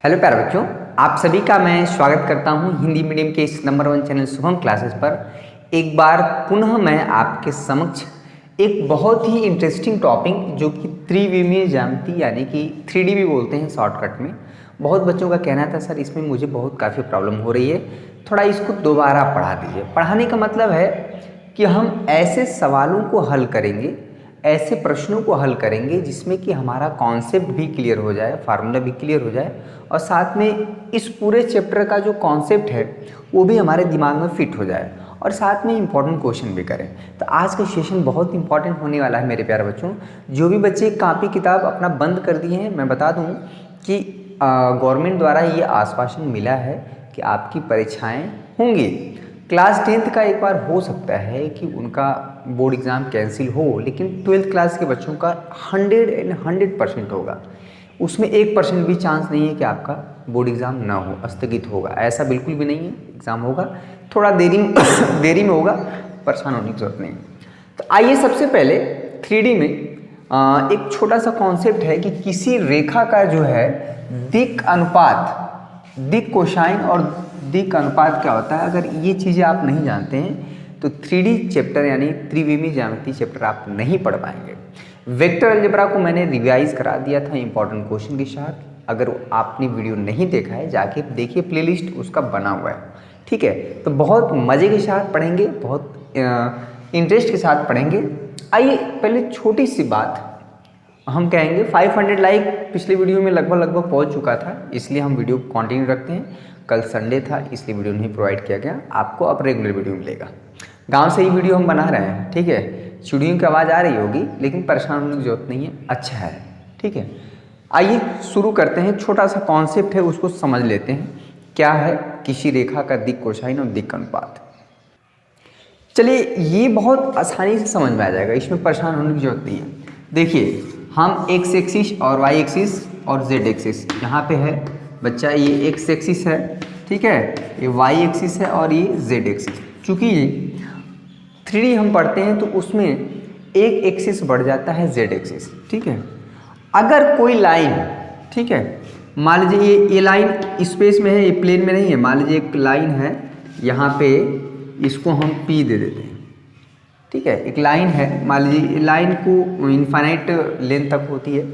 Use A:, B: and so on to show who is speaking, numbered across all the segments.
A: Hello प्यारे बच्चों, आप सभी का मैं स्वागत करता हूं हिंदी मीडियम के इस नंबर 1 चैनल शुभम क्लासेस पर। एक बार पुनः मैं आपके समक्ष एक बहुत ही इंटरेस्टिंग टॉपिक जो कि त्रिविमीय ज्यामिति यानी कि 3D भी बोलते हैं शॉर्टकट में। बहुत बच्चों का कहना था सर इसमें मुझे बहुत काफ़ी प्रॉब्लम हो रही है, थोड़ा इसको दोबारा पढ़ा दीजिए। पढ़ाने का मतलब है कि हम ऐसे सवालों को हल करेंगे, ऐसे प्रश्नों को हल करेंगे जिसमें कि हमारा कॉन्सेप्ट भी क्लियर हो जाए, फार्मूला भी क्लियर हो जाए और साथ में इस पूरे चैप्टर का जो कॉन्सेप्ट है वो भी हमारे दिमाग में फिट हो जाए और साथ में इम्पॉर्टेंट क्वेश्चन भी करें। तो आज का सेशन बहुत इंपॉर्टेंट होने वाला है मेरे प्यारे बच्चों। जो भी बच्चे कापी किताब अपना बंद कर दिए हैं, मैं बता दूं कि गवर्नमेंट द्वारा ये आश्वासन मिला है कि आपकी परीक्षाएँ होंगी। क्लास 10th का एक बार हो सकता है कि उनका बोर्ड एग्ज़ाम कैंसिल हो, लेकिन 12th क्लास के बच्चों का 100% होगा। उसमें 1% भी चांस नहीं है कि आपका बोर्ड एग्ज़ाम ना हो, स्थगित होगा, ऐसा बिल्कुल भी नहीं है। एग्ज़ाम होगा, थोड़ा देरी में होगा, परेशान होने की जरूरत नहीं। तो आइए सबसे पहले 3D में एक छोटा सा कॉन्सेप्ट है कि किसी रेखा का जो है दिक् अनुपात, दिक् कोसाइन और दिक् अनुपात क्या होता है। अगर ये चीज़ें आप नहीं जानते हैं तो 3D चैप्टर यानी त्रिविमीय ज्यामिति चैप्टर आप नहीं पढ़ पाएंगे। वेक्टर अलजेब्रा को मैंने रिवाइज करा दिया था इंपॉर्टेंट क्वेश्चन के साथ। अगर आपने वीडियो नहीं देखा है जाके देखिए, प्लेलिस्ट उसका बना हुआ है, ठीक है। तो बहुत मज़े के साथ पढ़ेंगे, बहुत इंटरेस्ट के साथ पढ़ेंगे। आइए पहले छोटी सी बात हम कहेंगे, 500 लाइक पिछले वीडियो में लगभग पहुंच चुका था, इसलिए हम वीडियो कंटिन्यू रखते हैं। कल संडे था इसलिए वीडियो नहीं प्रोवाइड किया गया, आपको अब रेगुलर वीडियो मिलेगा। गांव से ही वीडियो हम बना रहे हैं, ठीक है। चिड़ियों की आवाज़ आ रही होगी लेकिन परेशान होने की जरूरत नहीं है, अच्छा है, ठीक है। आइए शुरू करते हैं। छोटा सा कॉन्सेप्ट है उसको समझ लेते हैं, क्या है किसी रेखा का दिक् कोसाइन और दिक् अनुपात। चलिए ये बहुत आसानी से समझ में आ जाएगा, इसमें परेशान होने की जरूरत नहीं है। देखिए हम एक्स एक्सिस और वाई एक्सिस और जेड एक्सिस, यहाँ पे है बच्चा, ये एक्स एक्सिस है, ठीक है, ये वाई एक्सिस है और ये जेड एक्सिस। चूँकि 3D हम पढ़ते हैं तो उसमें एक एक्सिस बढ़ जाता है जेड एक्सिस, ठीक है। अगर कोई लाइन, ठीक है, मान लीजिए ये लाइन स्पेस में है, ये प्लेन में नहीं है। मान लीजिए एक लाइन है यहाँ पे, इसको हम P दे देते हैं, ठीक है। एक लाइन है, मान लीजिए लाइन को इनफाइनाइट लेंथ तक होती है।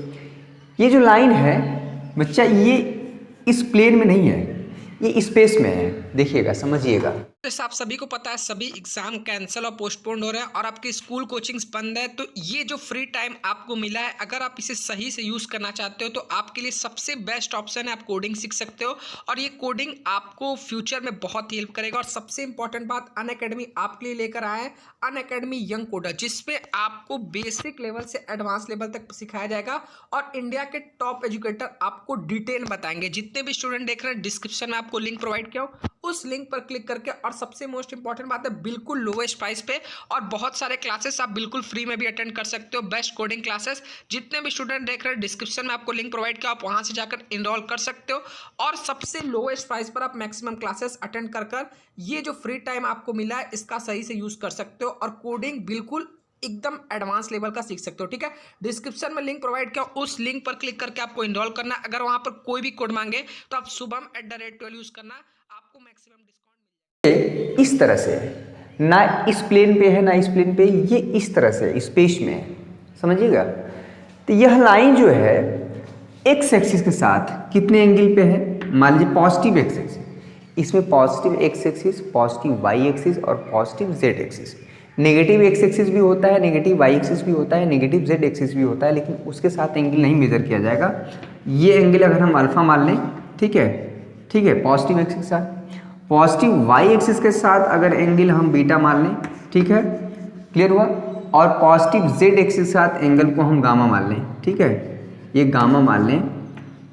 A: ये जो लाइन है बच्चा, ये इस प्लेन में नहीं है, ये स्पेस में है। देखिएगा, समझिएगा।
B: जैसे आप सभी को पता है सभी एग्जाम कैंसिल और पोस्टपोन्ड हो रहे हैं और आपके स्कूल कोचिंग्स बंद है। तो ये जो फ्री टाइम आपको मिला है, अगर आप इसे सही से यूज़ करना चाहते हो तो आपके लिए सबसे बेस्ट ऑप्शन है, आप कोडिंग सीख सकते हो और ये कोडिंग आपको फ्यूचर में बहुत ही हेल्प करेगा। और सबसे इंपॉर्टेंट बात, अनअकैडमी आपके लिए लेकर आया है अनअकैडमी यंग कोडर, जिसपे आपको बेसिक लेवल से एडवांस लेवल तक सिखाया जाएगा और इंडिया के टॉप एजुकेटर आपको डिटेल बताएंगे। जितने भी स्टूडेंट देख रहे हैं, डिस्क्रिप्शन में आपको लिंक प्रोवाइड किया हो, उस लिंक पर क्लिक करके, और सबसे मोस्ट इंपॉर्टेंट बात है बिल्कुल लोवेस्ट प्राइस पे, और बहुत सारे क्लासेस आप बिल्कुल फ्री में भी अटेंड कर सकते हो, बेस्ट कोडिंग क्लासेस। जितने भी स्टूडेंट देख रहे हैं, डिस्क्रिप्शन में आपको लिंक प्रोवाइड किया, आप वहां से जाकर इनरोल कर सकते हो और सबसे लोवेस्ट प्राइस पर आप मैक्सिमम क्लासेस अटेंड कर ये जो फ्री टाइम आपको मिला है इसका सही से यूज कर सकते हो और कोडिंग बिल्कुल एकदम एडवांस लेवल का सीख सकते हो, ठीक है। डिस्क्रिप्शन में लिंक प्रोवाइड किया, उस लिंक पर क्लिक करके आपको इनरोल करना। अगर वहां पर कोई भी कोड मांगे तो आप शुभम@12 यूज करना, आपको मैक्सिमम डिस्काउंट।
A: इस तरह से, ना इस प्लेन पे है ना इस प्लेन पे, ये इस तरह से स्पेस में है, समझिएगा। तो यह लाइन जो है एक्स एक्सिस के साथ कितने एंगल पे है, मान लीजिए पॉजिटिव एक्स एक्सिस, इसमें positive X axis, positive Y axis और positive Z axis. Negative X axis भी होता है, नेगेटिव वाई एक्सिस भी होता है, नेगेटिव जेड एक्सिस भी होता है, लेकिन उसके साथ एंगल नहीं मेजर किया जाएगा। ये एंगल अगर हम अल्फा मान लें, ठीक है, ठीक है, पॉजिटिव एक्सिस के साथ। पॉजिटिव वाई एक्सिस के साथ अगर एंगल हम बीटा मान लें, ठीक है, क्लियर हुआ। और पॉजिटिव जेड एक्सिस के साथ एंगल को हम गामा मान लें, ठीक है, ये गामा मान लें,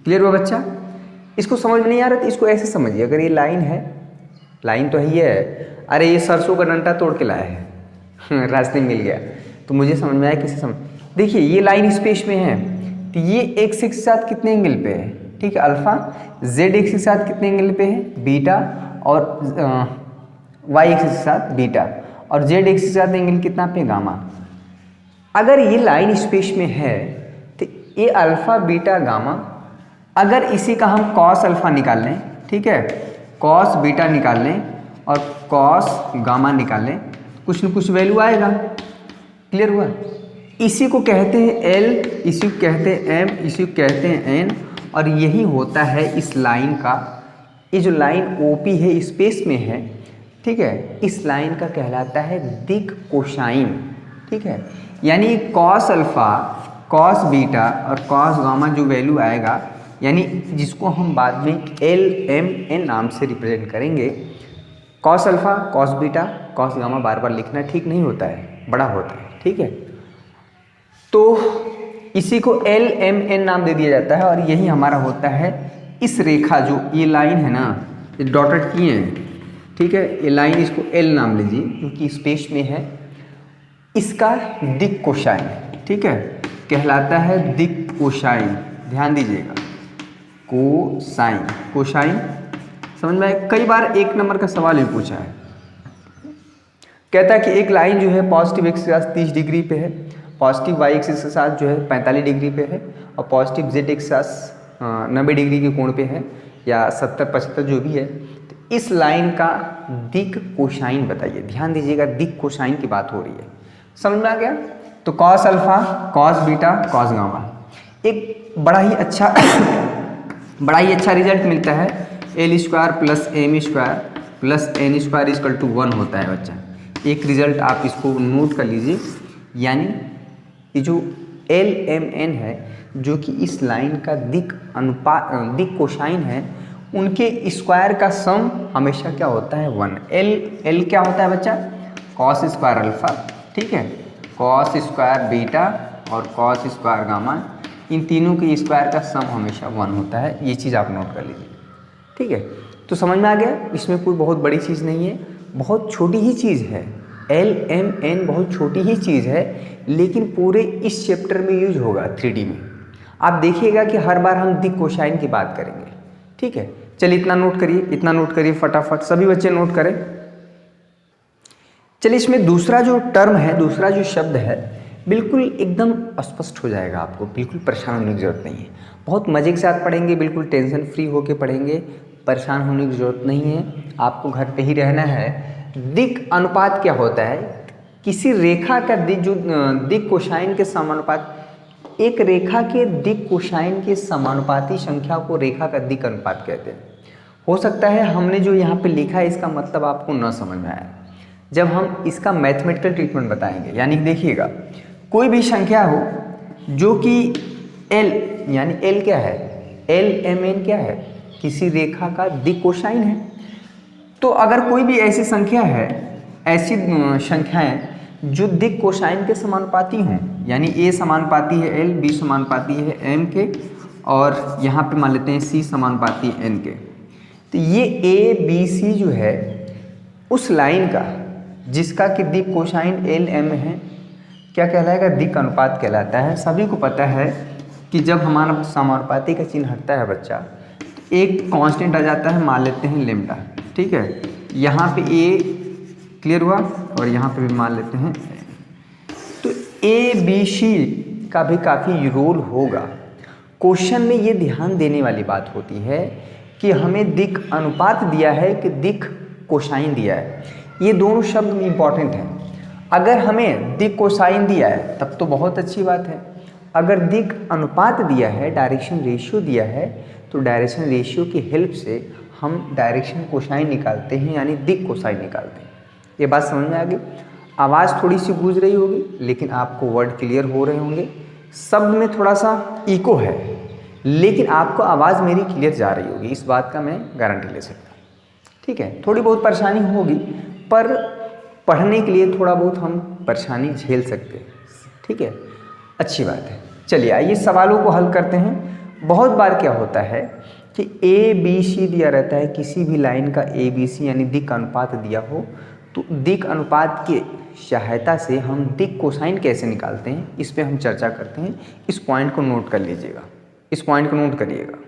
A: क्लियर हुआ बच्चा। इसको समझ में नहीं आ रहा तो इसको ऐसे समझिए, अगर ये लाइन है, लाइन तो है, ये है, अरे ये सरसों का डंडा तोड़ के लाया है रास्ते में मिल गया, तो मुझे समझ में आया, किसे समझ। देखिए ये लाइन स्पेस में है तो ये एक्स के साथ कितने एंगल पे है, ठीक है, अल्फा। जेड एक्स के साथ कितने एंगल पे है, बीटा। और वाई एक्स के साथ बीटा, और जेड एक्स के साथ एंगल कितना पे, गामा। अगर ये लाइन स्पेस में है तो ये अल्फा बीटा गामा अगर इसी का हम कॉस अल्फा निकाल लें, ठीक है, कॉस बीटा निकाल लें और कॉस गामा निकाल लें, कुछ न कुछ वैल्यू आएगा। क्लियर हुआ? इसी को कहते हैं एल, इसी को कहते हैं एम, इसी को कहते हैं एन, और यही होता है इस लाइन का, ये जो लाइन ओपी है स्पेस में है, ठीक है, इस लाइन का कहलाता है दिक कोसाइन। ठीक है, यानी कॉस अल्फा, कॉस बीटा और कॉस गामा जो वैल्यू आएगा, यानी जिसको हम बाद में एल एम एन नाम से रिप्रेजेंट करेंगे। Cos alpha, cos beta, cos gamma बार बार लिखना ठीक नहीं होता है, बड़ा होता है। ठीक है, तो इसी को एल एम एन नाम दे दिया जाता है, और यही हमारा होता है इस रेखा, जो ये लाइन है ना, ये डॉटेड किए हैं, ठीक है, ये लाइन इसको एल नाम लीजिए क्योंकि स्पेस में है, इसका दिक कोसाइन, ठीक है, कहलाता है दिक कोसाइन। ध्यान दीजिएगा, कोसाइन, कोसाइन समझ में आए? कई बार 1 नंबर का सवाल भी पूछा है, कहता है कि एक लाइन जो है पॉजिटिव एक्स के साथ 30 डिग्री पे है, पॉजिटिव वाई एक्सिस के साथ जो है 45 डिग्री पे है, और पॉजिटिव जेड एक्स के साथ 90 डिग्री के कोण पे है, या 70-75 जो भी है, तो इस लाइन का दिक कोसाइन बताइए। ध्यान दीजिएगा, दिक कोसाइन की बात हो रही है, समझ में आ गया? तो cos alpha, cos beta, cos gamma, एक बड़ा ही अच्छा रिजल्ट मिलता है। L square plus M square plus N square equal to 1 होता है बच्चा। एक रिजल्ट आप इसको नोट कर लीजिए, यानी ये जो एल एम एन है, जो कि इस लाइन का दिक कोसाइन है, उनके स्क्वायर का सम हमेशा क्या होता है? 1। एल क्या होता है बच्चा? कॉस स्क्वायर अल्फा, ठीक है, कॉस स्क्वायर बीटा और कॉस स्क्वायर गामा, इन तीनों के स्क्वायर का सम हमेशा 1 होता है। ये चीज़ आप नोट कर लीजिए, ठीक है। तो समझ में आ गया, इसमें कोई बहुत बड़ी चीज़ नहीं है, बहुत छोटी ही चीज़ है। एल एम एन बहुत छोटी ही चीज़ है, लेकिन पूरे इस चैप्टर में यूज होगा 3D में। आप देखिएगा कि हर बार हम दिक कोसाइन की बात करेंगे, ठीक है। चलिए इतना नोट करिए, इतना नोट करिए फटाफट, सभी बच्चे नोट करें। चलिए इसमें दूसरा जो टर्म है, दूसरा जो शब्द है, बिल्कुल एकदम स्पष्ट हो जाएगा, आपको बिल्कुल परेशान होने की ज़रूरत नहीं है। बहुत मज़े के साथ पढ़ेंगे, बिल्कुल टेंशन फ्री होके पढ़ेंगे, परेशान होने की ज़रूरत नहीं है, आपको घर पे ही रहना है। दिक अनुपात क्या होता है? किसी रेखा का दिक, जो दिक कोसाइन के समानुपात, एक रेखा के दिक कोसाइन के समानुपाती संख्या को रेखा का दिक अनुपात कहते हैं। हो सकता है हमने जो यहाँ पे लिखा है इसका मतलब आपको न समझ में आया, जब हम इसका मैथमेटिकल ट्रीटमेंट बताएंगे। यानी देखिएगा, कोई भी संख्या हो जो कि एल, यानी एल क्या है? एल एम एन क्या है? किसी रेखा का दिक कोसाइन है। तो अगर कोई भी ऐसी संख्या है, ऐसी संख्याएं जो दिक कोसाइन के समानुपाती हों, यानी ए समानुपाती है एल, बी समानुपाती है एम के, और यहाँ पे मान लेते हैं सी समानुपाती है एन के, तो ये ए बी सी जो है उस लाइन का जिसका कि दिक कोसाइन एल एम है, क्या कहलाएगा? दिक अनुपात कहलाता है। सभी को पता है कि जब हमारा समानुपाती का चिन्ह हटता है बच्चा, एक कांस्टेंट आ जाता है, मान लेते हैं लेम्डा, ठीक है। यहाँ पे ए क्लियर हुआ, और यहाँ पे भी मान लेते हैं। तो ए बी सी का भी काफ़ी रोल होगा। क्वेश्चन में ये ध्यान देने वाली बात होती है कि हमें दिक अनुपात दिया है कि दिक कोसाइन दिया है, ये दोनों शब्द इम्पॉर्टेंट हैं। अगर हमें दिक कोसाइन दिया है तब तो बहुत अच्छी बात है, अगर दिक अनुपात दिया है, डायरेक्शन रेशियो दिया है, तो डायरेक्शन रेशियो की हेल्प से हम डायरेक्शन कोसाइन निकालते हैं, यानी दिक कोसाइन निकालते हैं। ये बात समझ में आ गई? आवाज़ थोड़ी सी गूंज रही होगी, लेकिन आपको वर्ड क्लियर हो रहे होंगे। शब्द में थोड़ा सा इको है, लेकिन आपको आवाज़ मेरी क्लियर जा रही होगी, इस बात का मैं गारंटी ले सकता हूँ, ठीक है। थोड़ी बहुत परेशानी होगी, पर पढ़ने के लिए थोड़ा बहुत हम परेशानी झेल सकते हैं, ठीक है, अच्छी बात है। चलिए आइए सवालों को हल करते हैं। बहुत बार क्या होता है कि ए बी सी दिया रहता है, किसी भी लाइन का ए बी सी यानी दिक अनुपात दिया हो, तो दिक अनुपात की सहायता से हम दिक कोसाइन कैसे निकालते हैं, इस पे हम चर्चा करते हैं। इस पॉइंट को नोट कर लीजिएगा, इस पॉइंट को नोट करिएगा।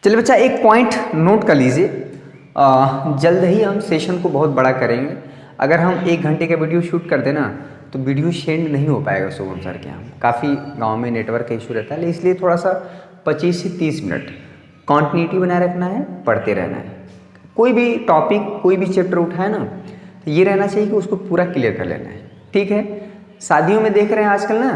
A: चलिए बच्चा, एक पॉइंट नोट कर लीजिए, जल्द ही हम सेशन को बहुत बड़ा करेंगे। अगर हम 1 घंटे का वीडियो शूट कर देना तो वीडियो सेंड नहीं हो पाएगा शुभम सर के यहाँ, काफ़ी गांव में नेटवर्क का इशू रहता है, इसलिए थोड़ा सा 25 से 30 मिनट कॉन्टिन्यूटी बनाए रखना है, पढ़ते रहना है। कोई भी टॉपिक, कोई भी चैप्टर उठाए ना, तो ये रहना चाहिए कि उसको पूरा क्लियर कर लेना है। ठीक है, शादियों में देख रहे हैं आजकल ना,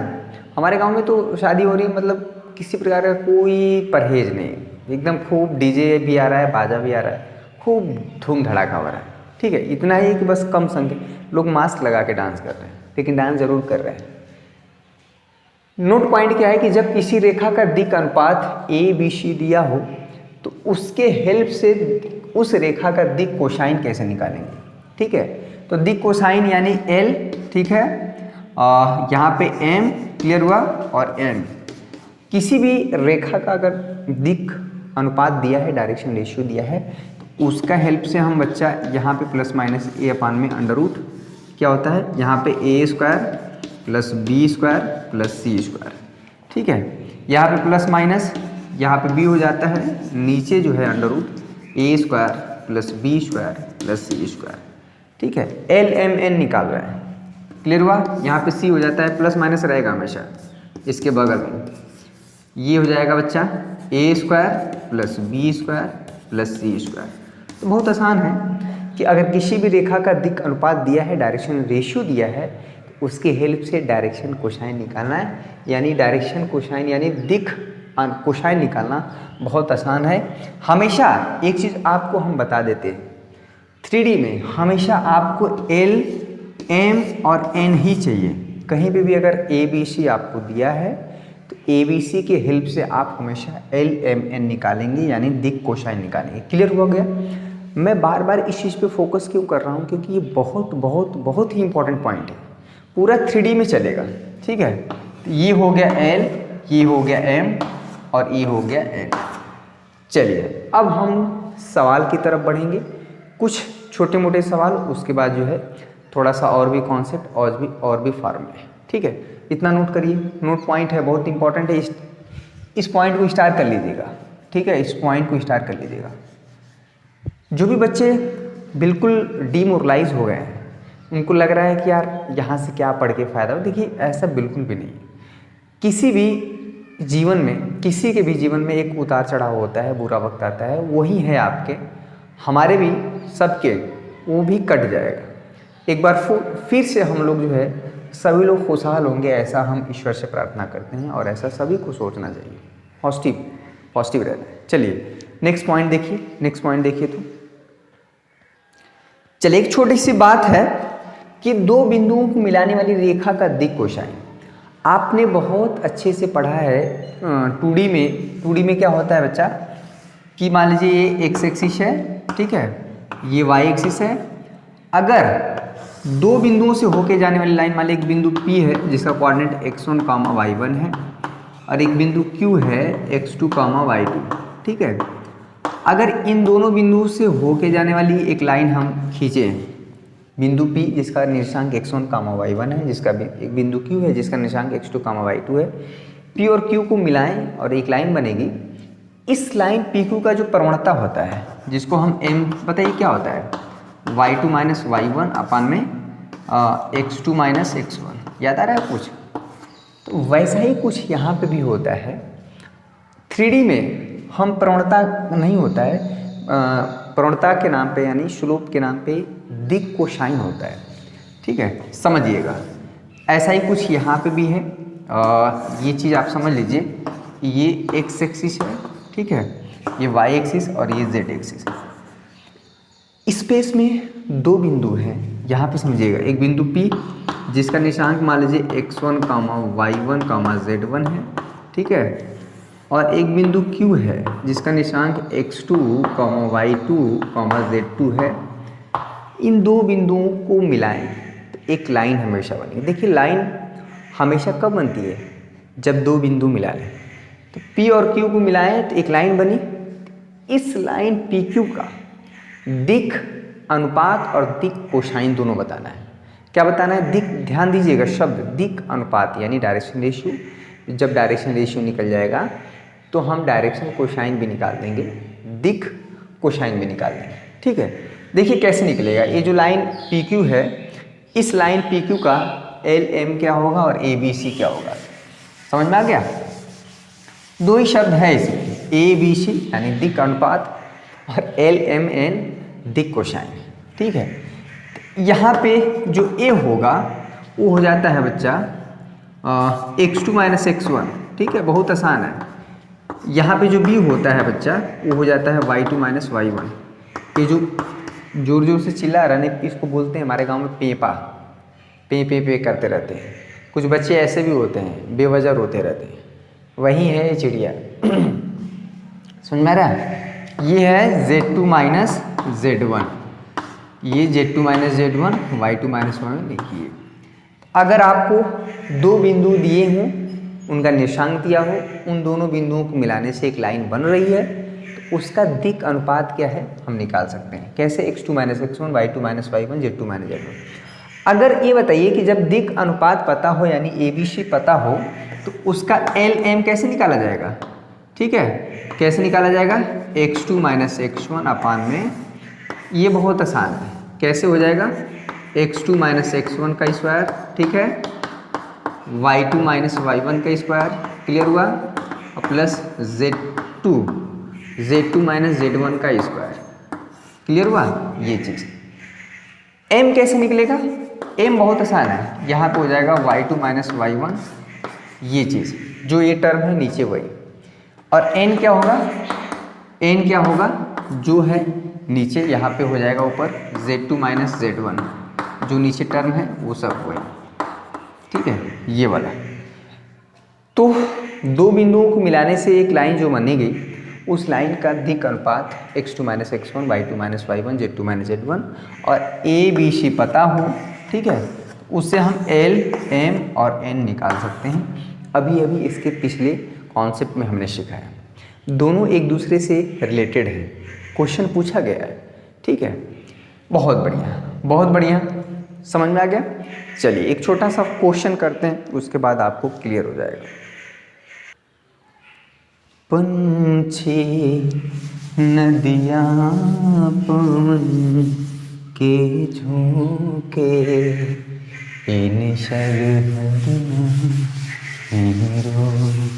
A: हमारे गांव में तो शादी हो रही है, मतलब किसी प्रकार का कोई परहेज नहीं, एकदम खूब डीजे भी आ रहा है, बाजा भी आ रहा है, खूब धूम धड़ाका हो रहा है। ठीक है, इतना ही कि बस कम संख्या लोग मास्क लगा के डांस कर रहे हैं, लेकिन डांस जरूर कर रहे हैं। नोट पॉइंट क्या है कि जब किसी रेखा का दिक् अनुपात ABC दिया हो तो उसके हेल्प से उस रेखा का दिक् कोसाइन कैसे निकालेंगे। ठीक है, तो दिक् कोसाइन यानी L, ठीक है, यहाँ पे M क्लियर हुआ, और N। किसी भी रेखा का अगर दिक् अनुपात दिया है, डायरेक्शन रेशियो दिया है, तो उसका हेल्प से हम बच्चा यहाँ पे प्लस माइनस A अपान में अंडर रूट क्या होता है, यहाँ पे A square plus B square plus C square. ठीक है, यहाँ पे प्लस माइनस, यहाँ पे B हो जाता है, नीचे जो है under root A square plus B square plus C square. ठीक है, LMN निकाल रहा है, क्लियर हुआ। यहाँ पे C हो जाता है, प्लस माइनस रहेगा हमेशा इसके बगल में, ये हो जाएगा बच्चा A square plus B square plus C square. तो बहुत आसान है कि अगर किसी भी रेखा का दिक् अनुपात दिया है, डायरेक्शन रेशियो दिया है, तो उसके हेल्प से डायरेक्शन कोसाइन निकालना है, यानी डायरेक्शन कोसाइन यानी दिक् कोसाइन निकालना बहुत आसान है। हमेशा एक चीज़ आपको हम बता देते हैं, 3D में हमेशा आपको L, M और N ही चाहिए। कहीं पे भी अगर ABC आपको दिया है तो ABC के हेल्प से आप हमेशा L, M, N निकालेंगे, यानी दिक् कोसाइन निकालेंगे। क्लियर हो गया। मैं बार बार इस चीज़ पे फोकस क्यों कर रहा हूँ, क्योंकि ये बहुत बहुत बहुत ही इंपॉर्टेंट पॉइंट है, पूरा 3D में चलेगा। ठीक है, तो ये हो गया L, ये हो गया M और ये हो गया N। चलिए अब हम सवाल की तरफ बढ़ेंगे, कुछ छोटे मोटे सवाल, उसके बाद जो है थोड़ा सा और भी कॉन्सेप्ट और भी फार्मूले। ठीक है, इतना नोट करिए, नोट पॉइंट है, बहुत इंपॉर्टेंट है। इस पॉइंट को स्टार कर लीजिएगा। ठीक है, इस पॉइंट को स्टार कर लीजिएगा। जो भी बच्चे बिल्कुल डीमोरलाइज हो गए हैं, उनको लग रहा है कि यार यहाँ से क्या पढ़ के फ़ायदा हो, देखिए ऐसा बिल्कुल भी नहीं है। किसी भी जीवन में, किसी के भी जीवन में एक उतार चढ़ाव होता है, बुरा वक्त आता है, वही है आपके, हमारे भी, सबके, वो भी कट जाएगा। एक बार फिर से हम लोग जो है सभी लोग खुशहाल होंगे, ऐसा हम ईश्वर से प्रार्थना करते हैं, और ऐसा सभी को सोचना चाहिए, पॉजिटिव रहना है। चलिए नेक्स्ट पॉइंट देखिए। तो चलिए, एक छोटी सी बात है कि दो बिंदुओं को मिलाने वाली रेखा का दिक् कोसाइन आपने बहुत अच्छे से पढ़ा है 2D में। 2D में क्या होता है बच्चा कि मान लीजिए ये एक्स एक्सिस है, ठीक है, ये वाई एक्सिस है। अगर दो बिंदुओं से होके जाने वाली लाइन, मान लीजिए एक बिंदु P है जिसका कोऑर्डिनेट x1, y1 है, और एक बिंदु Q है x2, y2। ठीक है, अगर इन दोनों बिंदुओं से होके जाने वाली एक लाइन हम खींचे, बिंदु P जिसका निर्देशांक x1, y1 है, जिसका एक बिंदु Q है जिसका निर्देशांक x2, y2 है, P और Q को मिलाएं और एक लाइन बनेगी। इस लाइन PQ का जो प्रवणता होता है, जिसको हम M, बताइए क्या होता है, y2 माइनस y1 अपान में x2 माइनस x1। याद आ रहा है कुछ? तो वैसा ही कुछ यहाँ पे भी होता है। 3D में हम प्रवणता नहीं होता है, प्रवणता के नाम पे यानी स्लोप के नाम पे दिक् कोसाइन होता है। ठीक है, समझिएगा। ऐसा ही कुछ यहाँ पे भी है। ये चीज़ आप समझ लीजिए, ये एक्स एक्सिस है, ठीक है, ये वाई एक्सिस और ये जेड एक्सिस। स्पेस में दो बिंदु हैं, यहाँ पे समझिएगा। एक बिंदु P जिसका निशांक मान लीजिए x1, y1, z1 है, ठीक है, और एक बिंदु Q है जिसका निशांक x2, y2, z2 है। इन दो बिंदुओं को मिलाएं तो एक लाइन हमेशा बनेगी। देखिए लाइन हमेशा कब बनती है, जब दो बिंदु मिला लें। तो P और Q को मिलाएं तो एक लाइन बनी। इस लाइन PQ का दिक् अनुपात और दिक् कोसाइन दोनों बताना है। क्या बताना है? दिक्, ध्यान दीजिएगा शब्द दिक् अनुपात यानी डायरेक्शन रेशियो। जब डायरेक्शन रेशियो निकल जाएगा तो हम डायरेक्शन कोसाइन भी निकाल देंगे, दिक् कोसाइन भी निकाल देंगे। ठीक है, देखिए कैसे निकलेगा। ये जो लाइन PQ है, इस लाइन PQ का LM क्या होगा और ABC क्या होगा, समझ में आ गया? दो ही शब्द है इसमें, ABC यानी दिक् अनुपात और LMN दिक् कोसाइन। ठीक है, यहाँ पे जो A होगा वो हो जाता है बच्चा x2 माइनस x1। ठीक है, बहुत आसान है। यहाँ पे जो B होता है बच्चा वो हो जाता है y2 माइनस y1। ये जो जोर जोर से चिल्ला रहा है इसको बोलते हैं हमारे गांव में पेपा। पे पे पे करते रहते हैं। कुछ बच्चे ऐसे भी होते हैं, बेवजह रोते रहते हैं। वही है ये चिड़िया। समझ में आ रहा है? ये है Z2 माइनस Z1, ये Z2 minus Z1, Y2 minus Y1 लिखिए। अगर आपको दो बिंदु दिए हों, उनका निर्देशांक दिया हो, उन दोनों बिंदुओं को मिलाने से एक लाइन बन रही है, तो उसका दिक् अनुपात क्या है हम निकाल सकते हैं। कैसे? x2 minus x1, y2 minus y1, z2 minus z1। अगर ये बताइए कि जब दिक् अनुपात पता हो यानी ABC पता हो तो उसका LM कैसे निकाला जाएगा? ठीक है, कैसे निकाला जाएगा? x2 माइनस x1 अपान में, ये बहुत आसान है। कैसे हो जाएगा? x2 माइनस x1 का स्क्वायर, ठीक है, y2 माइनस y1 का स्क्वायर, क्लियर हुआ, और प्लस z2 माइनस z1 का स्क्वायर, क्लियर हुआ। ये चीज़ m कैसे निकलेगा? m बहुत आसान है, यहाँ पे हो जाएगा y2 माइनस y1, ये चीज़ जो ये टर्म है नीचे वही। और n क्या होगा? n क्या होगा? जो है नीचे यहाँ पे हो जाएगा ऊपर z2 माइनस z1, जो नीचे टर्म है वो सब वही। ठीक है, ये वाला। तो दो बिंदुओं को मिलाने से एक लाइन जो बनेगी, उस लाइन का दिक् अनुपात x2 minus x1, y2 minus y1, z2 minus z1 और ABC पता हो, ठीक है, उससे हम L, M और N निकाल सकते हैं। अभी अभी इसके पिछले कॉन्सेप्ट में हमने सीखा है, दोनों एक दूसरे से रिलेटेड हैं, क्वेश्चन पूछा गया है। ठीक है, बहुत बढ़िया, बहुत बढ़िया, समझ में आ गया। चलिए एक छोटा सा क्वेश्चन करते हैं, उसके बाद आपको क्लियर हो जाएगा। पंछी नदियाँ पवन के झोंके, इन शरहदियों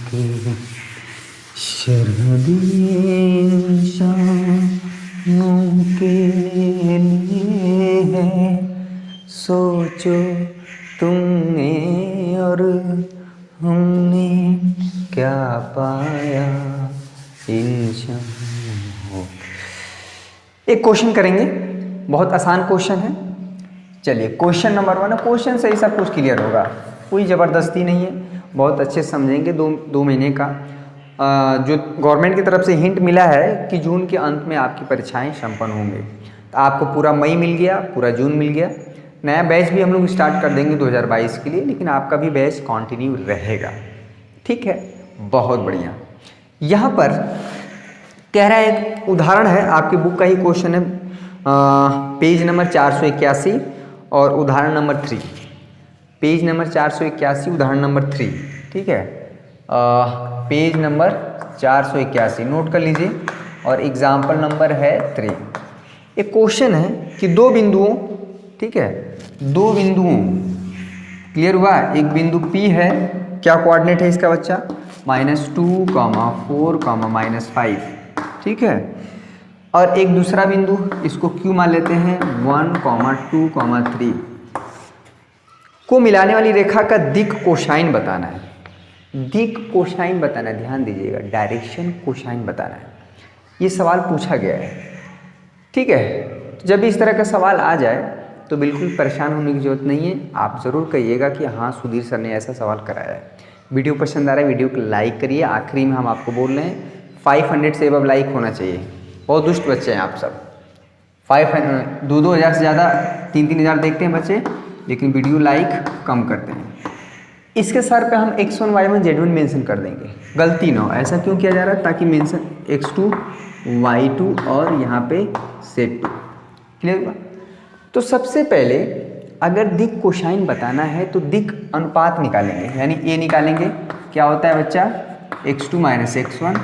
A: के शरहदियों शामों के लिए है, सोचो तुमने और हमने क्या पाया इन शामों। एक क्वेश्चन करेंगे, बहुत आसान क्वेश्चन है। चलिए क्वेश्चन नंबर 1 है, क्वेश्चन से ही सब कुछ क्लियर होगा, कोई ज़बरदस्ती नहीं है, बहुत अच्छे से समझेंगे। दो महीने का जो गवर्नमेंट की तरफ से हिंट मिला है कि जून के अंत में आपकी परीक्षाएं संपन्न होंगे। तो आपको पूरा मई मिल गया, पूरा जून मिल गया। नया बैच भी हम लोग स्टार्ट कर देंगे 2022 के लिए, लेकिन आपका भी बैच कंटिन्यू रहेगा। ठीक है, बहुत बढ़िया। यहाँ पर कह रहा है, एक उदाहरण है, आपकी बुक का ही क्वेश्चन है, पेज नंबर 481 और उदाहरण नंबर 3, पेज नंबर 481 उदाहरण नंबर 3। ठीक है, पेज नंबर 481 नोट कर लीजिए, और एग्जाम्पल नंबर है 3। एक क्वेश्चन है कि दो बिंदुओं, ठीक है, दो बिंदुओं, क्लियर हुआ, एक बिंदु P है, क्या कोऑर्डिनेट है इसका बच्चा? -2, 4, -5, ठीक है, और एक दूसरा बिंदु, इसको Q मान लेते हैं, 1, 2, 3 को मिलाने वाली रेखा का दिक् कोसाइन बताना है। दिक् कोसाइन बताना है, ध्यान दीजिएगा, डायरेक्शन कोसाइन बताना है। ये सवाल पूछा गया है। ठीक है, जब भी इस तरह का सवाल आ जाए तो बिल्कुल परेशान होने की जरूरत नहीं है, आप ज़रूर कहिएगा कि हाँ सुधीर सर ने ऐसा सवाल कराया है। वीडियो पसंद आ रहा है, वीडियो को लाइक करिए। आखिरी में हम आपको बोल रहे हैं 500 से अब लाइक होना चाहिए, बहुत दुष्ट बच्चे हैं आप सब। 500 2-2 हज़ार से ज़्यादा 3-3 हज़ार देखते हैं बच्चे, लेकिन वीडियो लाइक कम करते हैं। इसके सर पे हम x1, y1, z1 मेंशन कर देंगे, गलती ना हो। ऐसा क्यों किया जा रहा है? ताकि मेंशन x2, y2 और यहाँ पे z2, क्लियर हुआ। तो सबसे पहले अगर दिक् कोसाइन बताना है तो दिक् अनुपात निकालेंगे, यानी ये निकालेंगे। क्या होता है बच्चा? x2 माइनस x1,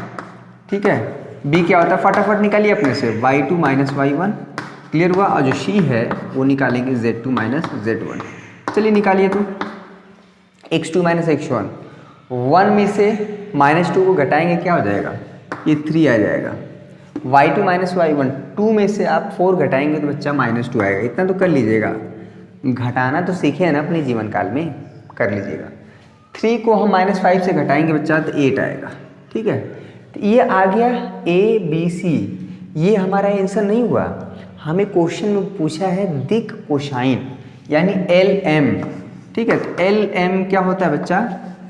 A: ठीक है। b क्या होता है? फटाफट निकालिए अपने से, y2 माइनस y1, क्लियर हुआ। और जो c है वो निकालेंगे z2 माइनस z1। चलिए निकालिए तो x2 माइनस x1, 1 में से -2 को घटाएंगे क्या हो जाएगा, ये 3 आ जाएगा। y2 माइनस y1, 2 में से आप 4 घटाएंगे तो बच्चा -2 आएगा। इतना तो कर लीजिएगा, घटाना तो सीखे हैं ना अपने जीवन काल में, कर लीजिएगा। 3 को हम -5 से घटाएंगे बच्चा तो 8 आएगा। ठीक है, तो ये आ गया ABC। ये हमारा आंसर नहीं हुआ, हमें क्वेश्चन में पूछा है दिक कोसाइन यानी LM। ठीक है, तो LM क्या होता है बच्चा,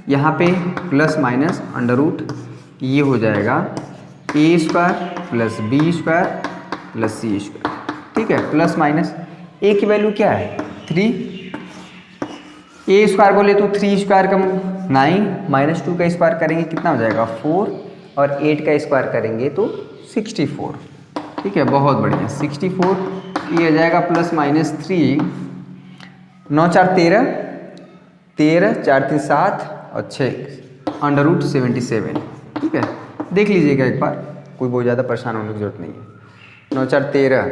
A: यहाँ पे प्लस माइनस अंडर रूट, ये हो जाएगा A² plus B² plus C²। ठीक है, प्लस माइनस A की वैल्यू क्या है 3, A² बोले तो 3² का 9, -2 का स्क्वायर करेंगे कितना हो जाएगा 4, और 8 का स्क्वायर करेंगे तो 64। ठीक है, बहुत बढ़िया, 64। ये हो जाएगा प्लस माइनस 3, 9 4 13, 13 4 3 7 और 6 अंडर रूट 77। ठीक है, देख लीजिएगा एक बार, कोई बहुत ज़्यादा परेशान होने की जरूरत नहीं है। 9 4 13।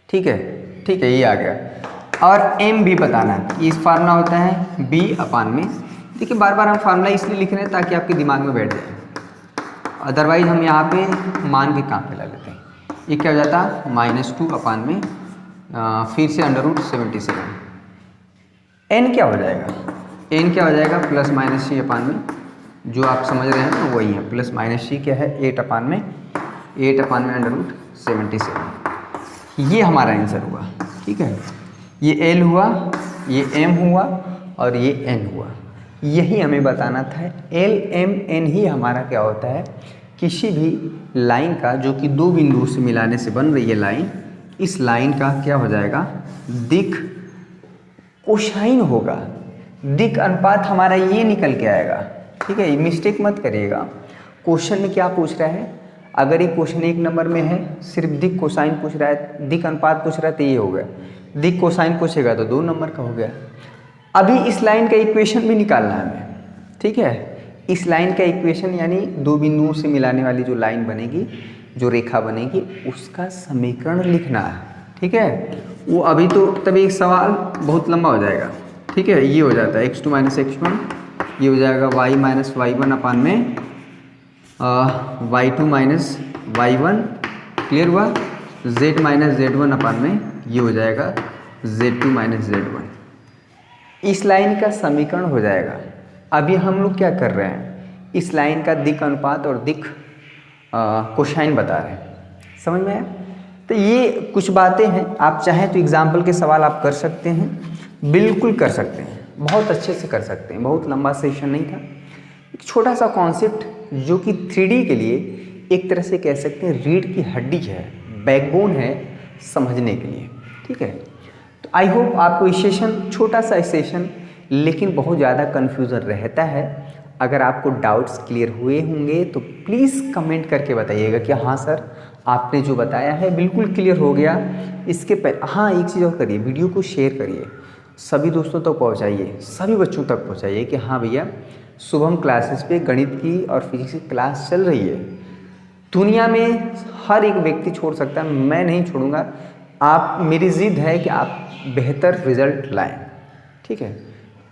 A: ठीक है, ठीक है, ये आ गया। और एम भी बताना है, ये फार्मूला होता है B अपान में। देखिए बार बार हम फार्मूला इसलिए लिख रहे हैं ताकि आपके दिमाग में बैठ जाए, अदरवाइज हम यहाँ पे मान के काम फैला लेते हैं। ये क्या हो जाता है -2 अपान में फिर से अंडर रूट 77। n क्या हो जाएगा, n क्या हो जाएगा प्लस माइनस c अपान में, जो आप समझ रहे हैं ना वही है। प्लस माइनस c क्या है 8 अपान में, 8 अपान में अंडर रूट 77। ये हमारा आंसर हुआ। ठीक है, ये L हुआ, ये M हुआ और ये N हुआ। यही हमें बताना था, LMN ही हमारा क्या होता है, किसी भी लाइन का जो कि दो बिंदुओं से मिलाने से बन रही है लाइन, इस लाइन का क्या हो जाएगा दिक कोसाइन होगा। दिक अनुपात हमारा ये निकल के आएगा। ठीक है, मिस्टेक मत करिएगा, क्वेश्चन में क्या पूछ रहा है, अगर ये क्वेश्चन 1 नंबर में है सिर्फ दिक कोसाइन पूछ रहा है, दिक अनुपात पूछ रहा है तो ये हो गया, दिक कोसाइन पूछेगा तो 2 नंबर का हो गया। अभी इस लाइन का इक्वेशन भी निकालना है हमें। ठीक है, इस लाइन का इक्वेशन यानी दो बिंदुओं से मिलाने वाली जो लाइन बनेगी, जो रेखा बनेगी, उसका समीकरण लिखना है। ठीक है, वो अभी तो तभी एक सवाल बहुत लंबा हो जाएगा। ठीक है, ये हो जाता है x2 माइनस x1, ये हो जाएगा y माइनस y1 अपान में y2 माइनस y1, क्लियर हुआ, z माइनस z1 अपान में ये हो जाएगा z2 माइनस z1। इस लाइन का समीकरण हो जाएगा। अभी हम लोग क्या कर रहे हैं, इस लाइन का दिक अनुपात और दिक कोसाइन बता रहे हैं। समझ में आया? तो ये कुछ बातें हैं, आप चाहें तो एग्जाम्पल के सवाल आप कर सकते हैं, बिल्कुल कर सकते हैं, बहुत अच्छे से कर सकते हैं। बहुत लंबा सेशन नहीं था, एक छोटा सा कॉन्सेप्ट जो कि 3D के लिए एक तरह से कह सकते हैं रीढ़ की हड्डी है, बैकबोन है समझने के लिए। ठीक है, तो आई होप आपको इस सेशन, छोटा सा सेशन लेकिन बहुत ज़्यादा कन्फ्यूज़न रहता है। अगर आपको डाउट्स क्लियर हुए होंगे तो प्लीज़ कमेंट करके बताइएगा कि हाँ सर आपने जो बताया है बिल्कुल क्लियर हो गया। इसके पहले हाँ एक चीज़ और करिए, वीडियो को शेयर करिए, सभी दोस्तों तक पहुँचाइए, सभी बच्चों तक पहुँचाइए कि हाँ भैया शुभम क्लासेस पे गणित की और फिजिक्स की क्लास चल रही है। दुनिया में हर एक व्यक्ति छोड़ सकता है, मैं नहीं छोड़ूंगा। आप, मेरी ज़िद है कि आप बेहतर रिजल्ट लाएं। ठीक है,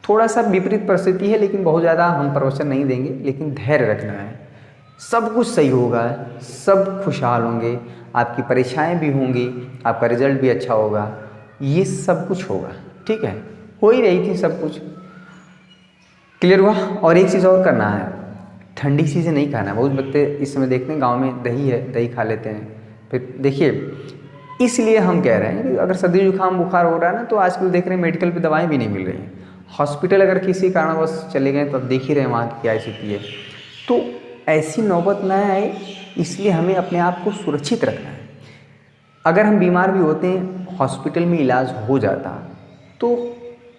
A: थोड़ा सा विपरीत परिस्थिति है लेकिन बहुत ज़्यादा हम प्रवचन नहीं देंगे, लेकिन धैर्य रखना है, सब कुछ सही होगा, सब खुशहाल होंगे, आपकी परीक्षाएं भी होंगी, आपका रिजल्ट भी अच्छा होगा, ये सब कुछ होगा। ठीक है, हो ही रही थी सब कुछ, क्लियर हुआ। और एक चीज़ और करना है, ठंडी चीज़ें नहीं खाना है। बहुत बच्चे इस समय देखते हैं गाँव में दही है, दही खा लेते हैं। फिर देखिए, इसलिए हम कह रहे हैं कि अगर सर्दी जुकाम बुखार हो रहा है ना, तो आजकल देख रहे हैं मेडिकल पे दवाएं भी नहीं मिल रही हैं। हॉस्पिटल अगर किसी कारणवश चले गए तो अब देख ही रहे हैं वहाँ की क्या स्थिति है। तो ऐसी नौबत ना आए, इसलिए हमें अपने आप को सुरक्षित रखना है। अगर हम बीमार भी होते हैं, हॉस्पिटल में इलाज हो जाता तो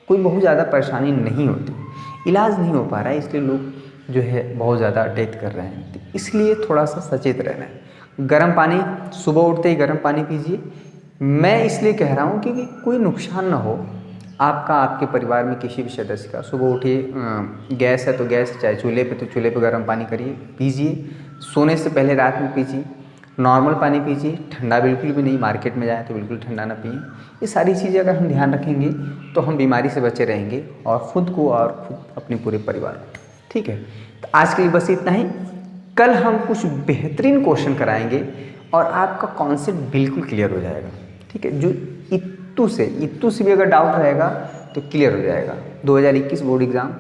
A: कोई बहुत ज़्यादा परेशानी नहीं होती। इलाज नहीं हो पा रहा है इसलिए लोग जो है बहुत ज़्यादा डेथ कर रहे हैं, तो इसलिए थोड़ा सा सचेत रहना है। गर्म पानी, सुबह उठते ही गर्म पानी पीजिए। मैं इसलिए कह रहा हूँ कि कोई नुकसान ना हो आपका, आपके परिवार में किसी भी सदस्य का। सुबह उठिए, गैस है तो गैस, चाहे चूल्हे पे तो चूल्हे पे गर्म पानी करिए, पीजिए। सोने से पहले रात में पीजिए, नॉर्मल पानी पीजिए, ठंडा बिल्कुल भी नहीं। मार्केट में जाए तो बिल्कुल ठंडा ना पिए। ये सारी चीज़ें अगर हम ध्यान रखेंगे तो हम बीमारी से बचे रहेंगे, और खुद को और खुद अपने पूरे परिवार को। ठीक है, तो आज के लिए बस इतना ही। कल हम कुछ बेहतरीन क्वेश्चन कराएंगे और आपका कॉन्सेप्ट बिल्कुल क्लियर हो जाएगा। ठीक है, जो इत्तू से भी अगर डाउट रहेगा तो क्लियर हो जाएगा। 2021 बोर्ड एग्ज़ाम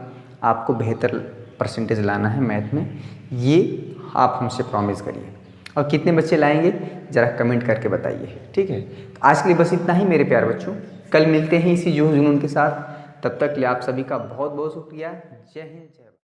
A: आपको बेहतर परसेंटेज लाना है मैथ में, ये आप हमसे प्रॉमिस करिए। और कितने बच्चे लाएंगे ज़रा कमेंट करके बताइए। ठीक है, तो आज के लिए बस इतना ही मेरे प्यारे बच्चों। कल मिलते हैं इसी जोश जुनून के साथ। तब तक के लिए आप सभी का बहुत बहुत शुक्रिया। जय हिंद, जय भारत।